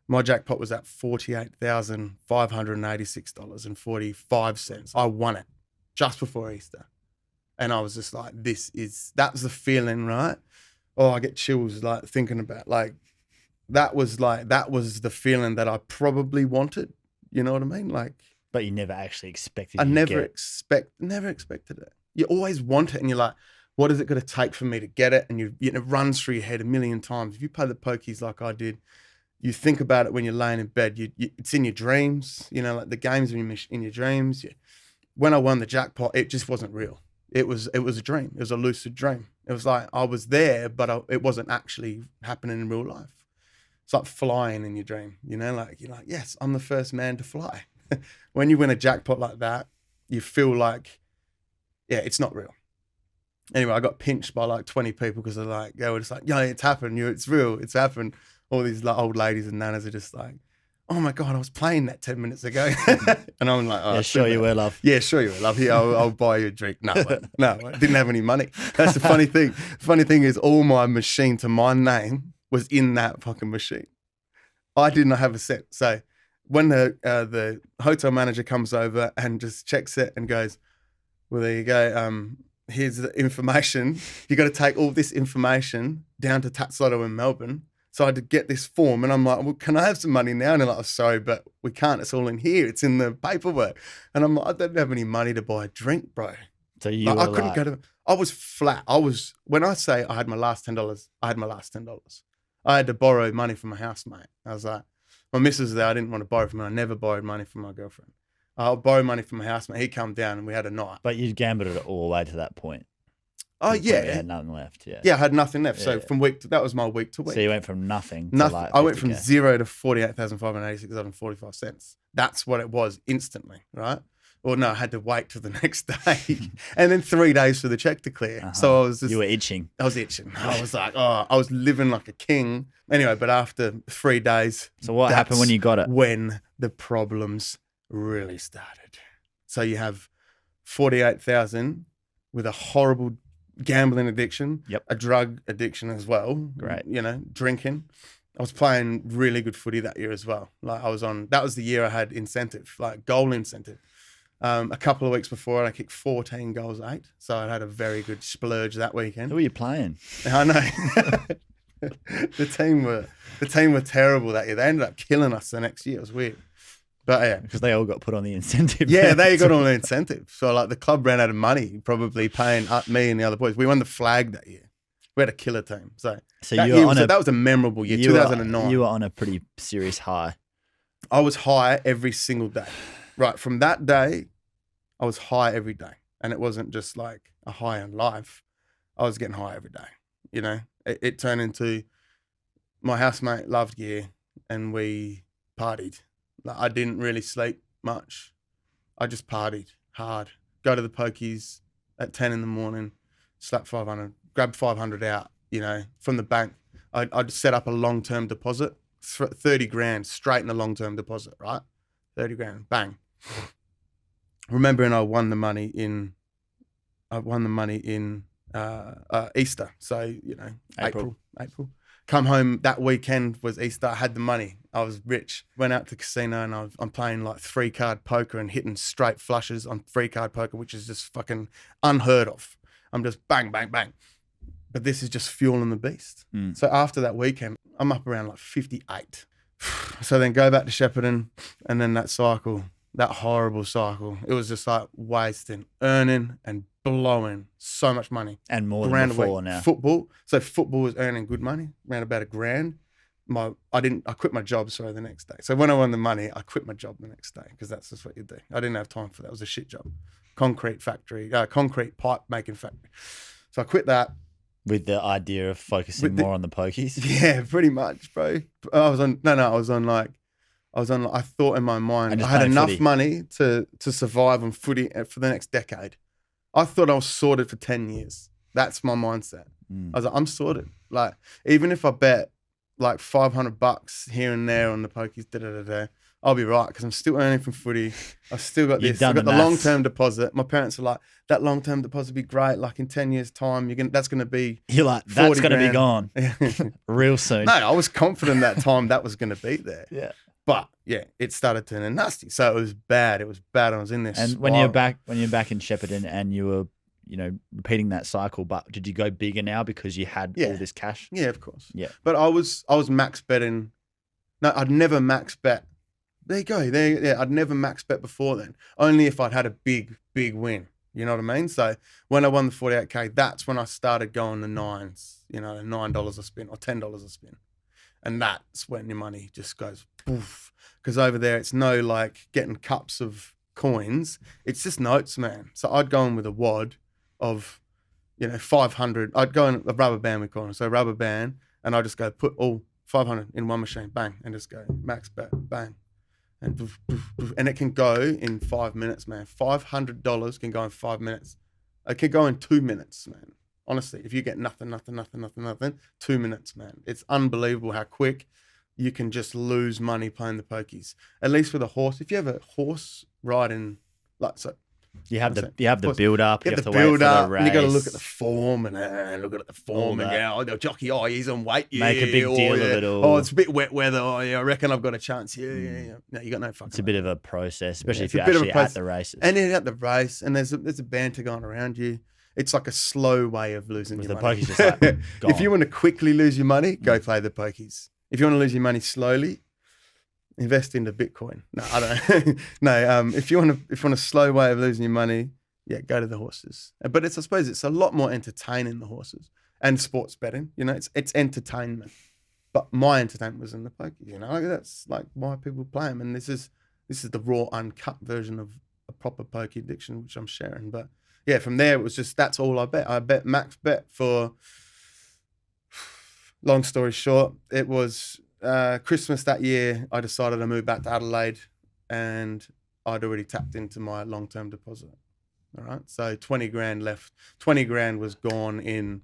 My jackpot was at $48,586.45. I won it just before Easter. And I was just like, that's the feeling, right? Oh, I get chills like thinking about like that was the feeling that I probably wanted. You know what I mean? Like, but you never actually expected. I never expected it. You always want it, and you're like, what is it going to take for me to get it? And it runs through your head a million times. If you play the pokies like I did, you think about it when you're laying in bed. It's in your dreams. You know, like the games in your dreams. When I won the jackpot, it just wasn't real. It was a dream. It was a lucid dream. It was like I was there, but it wasn't actually happening in real life. It's like flying in your dream, you know, like you're like, yes, I'm the first man to fly. When you win a jackpot like that, you feel like, yeah, it's not real. Anyway, I got pinched by like 20 people because they were just like, yeah, it's happened. It's real. It's happened. All these like old ladies and nanas are just like, oh my God, I was playing that 10 minutes ago. And I'm like, oh, yeah, sure you were, love. Yeah, sure you were, love. Here, I'll buy you a drink. No, I didn't have any money. That's the funny thing. The funny thing is all my machine to my name was in that fucking machine. I did not have a cent. So when the hotel manager comes over and just checks it and goes, well, there you go. Here's the information. You got to take all this information down to Tatslotto in Melbourne. So I had to get this form, and I'm like, well, can I have some money now? And they're like, oh, sorry, but we can't. It's all in here. It's in the paperwork. And I'm like, I don't have any money to buy a drink, bro. So I couldn't go to. I was flat. When I say I had my last $10, I had my last $10. I had to borrow money from my housemate. I was like, my missus was there. I didn't want to borrow from her. I never borrowed money from my girlfriend. I'll borrow money from my housemate. He come down and we had a night. But you gambled it all the way to that point. Oh, yeah. You had nothing left, yeah. Yeah, I had nothing left. Yeah. So that was my week to week. So you went from nothing to nothing. like I went from 0 to $48,586.45. That's what it was instantly, right? Or no, I had to wait till the next day. And then 3 days for the check to clear. Uh-huh. So I was just... You were itching. I was itching. I was like, oh, I was living like a king. Anyway, but after 3 days... So what happened when you got it? When the problems really started. So you have 48,000 with a horrible gambling addiction, a drug addiction as well. Great. You know, drinking. I was playing really good footy that year as well. Like that was the year I had incentive, like goal incentive. A couple of weeks before, I kicked 14 goals, 8. So I had a very good splurge that weekend. Who were you playing? I know. The team were terrible that year. They ended up killing us the next year. It was weird. But yeah, because they all got put on the incentive. Yeah, they got on the incentive. So like the club ran out of money, probably paying me and the other boys. We won the flag that year. We had a killer team. So that was a memorable year, 2009. You were on a pretty serious high. I was high every single day. Right, from that day, I was high every day. And it wasn't just like a high in life. I was getting high every day. You know, it turned into my housemate loved gear and we partied. Like, I didn't really sleep much. I just partied hard. Go to the pokies at 10 in the morning, slap 500, grab 500 out, you know, from the bank. I'd set up a long-term deposit, 30 grand straight in a long-term deposit, right? 30 grand, bang. Remembering I won the money in Easter. So, you know, April. Come home, that weekend was Easter. I had the money. I was rich. Went out to the casino and I'm playing like 3-card poker and hitting straight flushes on 3-card poker, which is just fucking unheard of. I'm just bang, bang, bang. But this is just fueling the beast. So after that weekend, I'm up around like 58. So then go back to Shepparton and then that cycle, that horrible cycle. It was just like wasting, earning and blowing so much money. And more than before now. Football. So football was earning good money, around about $1,000. I quit my job, the next day. So when I won the money, I quit my job the next day because that's just what you do. I didn't have time for that. It was a shit job. Concrete pipe making factory. So I quit that. With the idea of focusing more on the pokies? Yeah, pretty much, bro. I thought in my mind, I had enough money to survive on footy for the next decade. I thought I was sorted for 10 years. That's my mindset. I was like, I'm sorted. Like, even if I bet like $500 here and there on the pokies, I'll be right because I'm still earning from footy. I've still got You've this. I've done got the the maths. long-term deposit. My parents are like, that long-term deposit would be great. Like in 10 years' time, that's going to be You're like, that's 40 going to be grand. gone real soon. No, I was confident that time that was going to be there. Yeah. But yeah, it started turning nasty. So it was bad. It was bad. I was in this. And when you're back in Shepparton and you were, repeating that cycle, but did you go bigger now because you had all this cash? Yeah, of course. Yeah. But I was max betting. No, I'd never max bet. There you go. I'd never max bet before then. Only if I'd had a big win. You know what I mean? So when I won the 48K, that's when I started going the nines. The $9 a spin or $10 a spin, and that's when your money just goes poof. Because over there, it's no like getting cups of coins. It's just notes, man. So I'd go in with a wad of, 500. I'd go in a rubber band, we call it. So rubber band, and I'd just go put all 500 in one machine, bang, and just go max bet, bang. And it can go in 5 minutes, man. $500 can go in 5 minutes. It can go in 2 minutes, man. Honestly, if you get nothing, 2 minutes, man. It's unbelievable how quick you can just lose money playing the pokies. At least with a horse. If you have a horse riding, you have the build up. You have to wait for the race. And you got to look at the form and look at the form and go, the jockey, he's on weight. Yeah, make a big deal of it all. Oh, it's a bit wet weather. Oh, yeah, I reckon I've got a chance. Yeah. No, you got no fucking. It's a bit of a process, especially if it's you're actually at the races. And then at the race, and there's a banter going around you. It's like a slow way of losing your money. The pokies just like gone. If you want to quickly lose your money, go play the pokies. If you want to lose your money slowly, invest into Bitcoin. No, I don't. No, if you want a slow way of losing your money, yeah, go to the horses. But I suppose it's a lot more entertaining, the horses, and sports betting. It's entertainment. But my entertainment was in the pokies. That's like why people play them. And this is the raw, uncut version of a proper pokey addiction, which I'm sharing. But yeah, from there it was just that's all I bet. I bet max bet for. Long story short, it was Christmas that year. I decided to move back to Adelaide, and I'd already tapped into my long-term deposit. All right, so 20 grand left. 20 grand was gone in,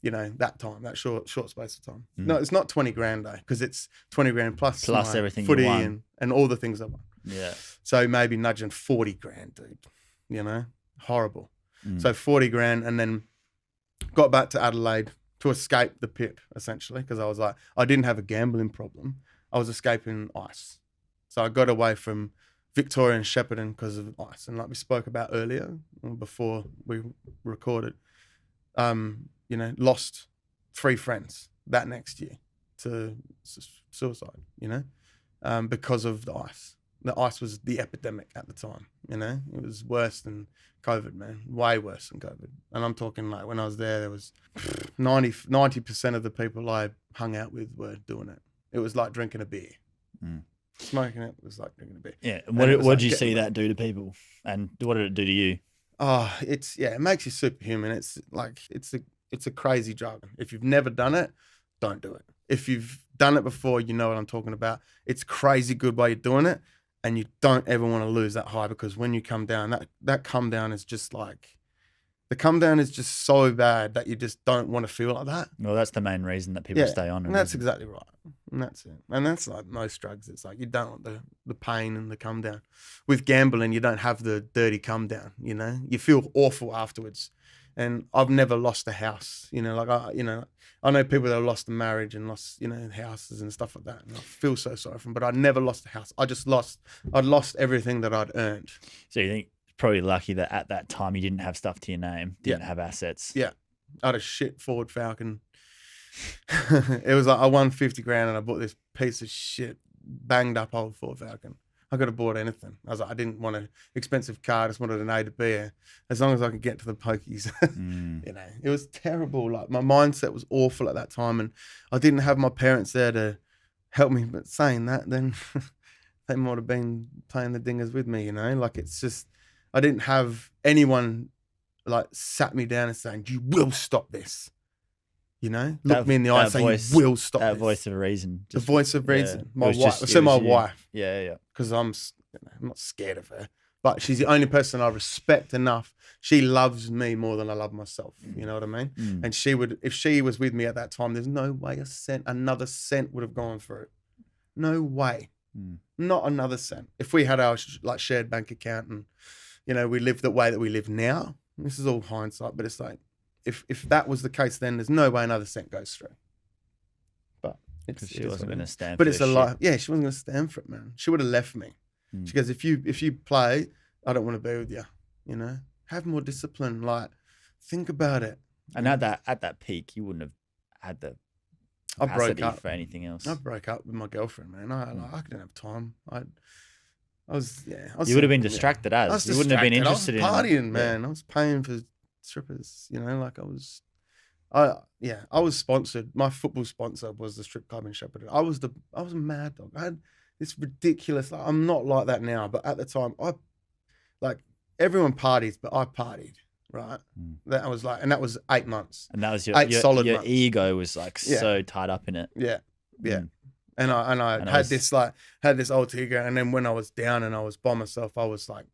that time, that short space of time. No, it's not 20 grand though, because it's 20 grand plus everything footy you won. and all the things I won. Yeah. So maybe nudging 40 grand, dude. Horrible. So 40 grand, and then got back to Adelaide to escape the pip, essentially, because I was like, I didn't have a gambling problem. I was escaping ice. So I got away from Victoria and Shepparton because of ice. And like we spoke about earlier, before we recorded, lost 3 friends that next year to suicide, because of the ice. The ice was the epidemic at the time, It was worse than COVID, man. Way worse than COVID. And I'm talking like when I was there was 90% of the people I hung out with were doing it. It was like drinking a beer. Smoking it was like drinking a beer. Yeah. What did you see that do to people? And what did it do to you? Oh, it makes you superhuman. It's like, it's a crazy drug. If you've never done it, don't do it. If you've done it before, you know what I'm talking about. It's crazy good while you're doing it. And you don't ever want to lose that high, because when you come down, that come down is just like, the come down is just so bad that you just don't want to feel like that. Well, that's the main reason that people stay on it. And that's exactly right. And that's it. And that's like most drugs. It's like you don't want the pain and the come down. With gambling, you don't have the dirty come down, You feel awful afterwards. And I've never lost a house, I know people that have lost a marriage and lost, houses and stuff like that. And I feel so sorry for them, but I never lost a house. I'd lost everything that I'd earned. So you think it's probably lucky that at that time you didn't have stuff to your name, didn't have assets. Yeah. I had a shit Ford Falcon. It was like I won 50 grand and I bought this piece of shit banged up old Ford Falcon. I could have bought anything. I was like, I didn't want an expensive car. I just wanted an A to B. As long as I could get to the pokies. It was terrible. Like my mindset was awful at that time, and I didn't have my parents there to help me. But saying that, then they might have been playing the dingers with me. Like it's just I didn't have anyone like sat me down and saying, "You will stop this." Look me in the eye and say, "You will stop that this." voice of reason. The voice of reason. Yeah. My wife. So my wife. Yeah. Because I'm not scared of her, but she's the only person I respect enough. She loves me more than I love myself. You know what I mean? Mm. And she would, if she was with me at that time, there's no way another cent would have gone through. No way. Mm. Not another cent. If we had our like shared bank account and, you know, we lived the way that we live now, this is all hindsight, but it's like, if that was the case, then there's no way another cent goes through. But Because she wasn't going to stand But for it's this a shit. lie. Yeah, she wasn't going to stand for it, man. She would have left me. Mm. She goes, if you play, I don't want to be with you. You know, have more discipline. Like, think about it. And at that peak, you wouldn't have had the I broke capacity up. for anything else. I broke up with my girlfriend, man. I didn't have time. I was You would have been distracted I was as. You wouldn't have been distracted. interested I was partying, in man. I was paying for strippers, you know, like I was sponsored. My football sponsor was the strip club in Shepparton. I was a mad dog. I had this ridiculous, like, I'm not like that now, but at the time everyone parties, but I partied, right? Mm. That I was like, and that was 8 months. And that was Eight solid your months. ego was like Yeah. so tied up in it. Yeah. Yeah. Mm. And I And it had was- had this alter ego, and then when I was down and I was by myself, I was like,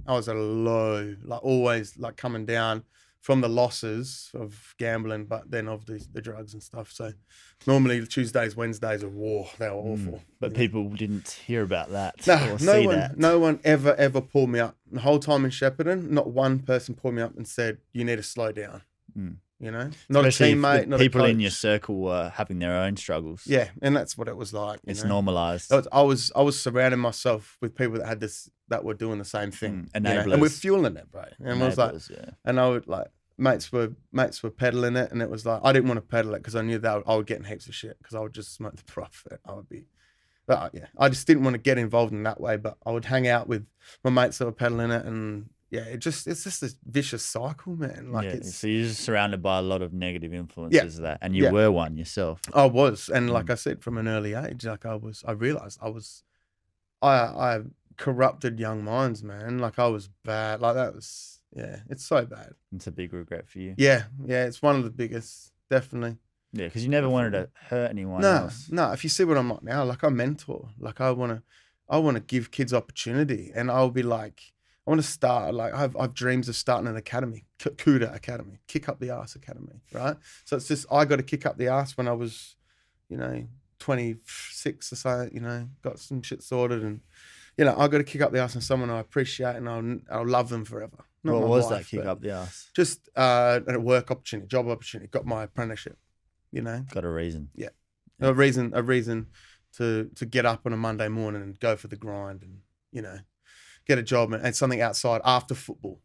I was at a low, like always like coming down from the losses of gambling, but then of the drugs and stuff. So normally Tuesdays, Wednesdays are war. They were awful. But people didn't hear about that No, or see that. no one ever pulled me up. The whole time in Shepparton, not one person pulled me up and said, "You need to slow down." Mm. You know, not Especially a if teammate, the not people a coach. in your circle were having their own struggles. Yeah, and that's what it was like. You It's know? normalized. I was surrounding myself with people that had that were doing the same thing, you know, and we're Enablers. fueling it, bro. And I was like, Enablers, yeah. and I would like mates were peddling it, and it was like I didn't want to peddle it because I knew that I would get in heaps of shit because I would just smoke the profit. I would be, but I just didn't want to get involved in that way. But I would hang out with my mates that were peddling it, and it's just this vicious cycle, man. Like Yeah, so you're just surrounded by a lot of negative influences of that, and you Yeah. were one yourself. I was, and like I said, from an early age, like I realized I corrupted young minds, man. Like I was bad. Like that was, it's so bad. It's a big regret for you. Yeah, it's one of the biggest, definitely. Yeah, because you never wanted to hurt anyone No, else. no. If you see what I'm like now, like I mentor, like I want to give kids opportunity, and I'll be like, I want to start, like I've dreams of starting an academy, CUDA Academy, Kick Up the Ass Academy, right? So it's just I got to kick up the ass when I was, 26 or so, got some shit sorted, and I got to kick up the ass on someone I appreciate, and I'll love them forever. Not What my was wife, that kick but up the ass? Just a work opportunity, job opportunity. Got my apprenticeship, Got a reason. a reason to get up on a Monday morning and go for the grind, and get a job and something outside after football.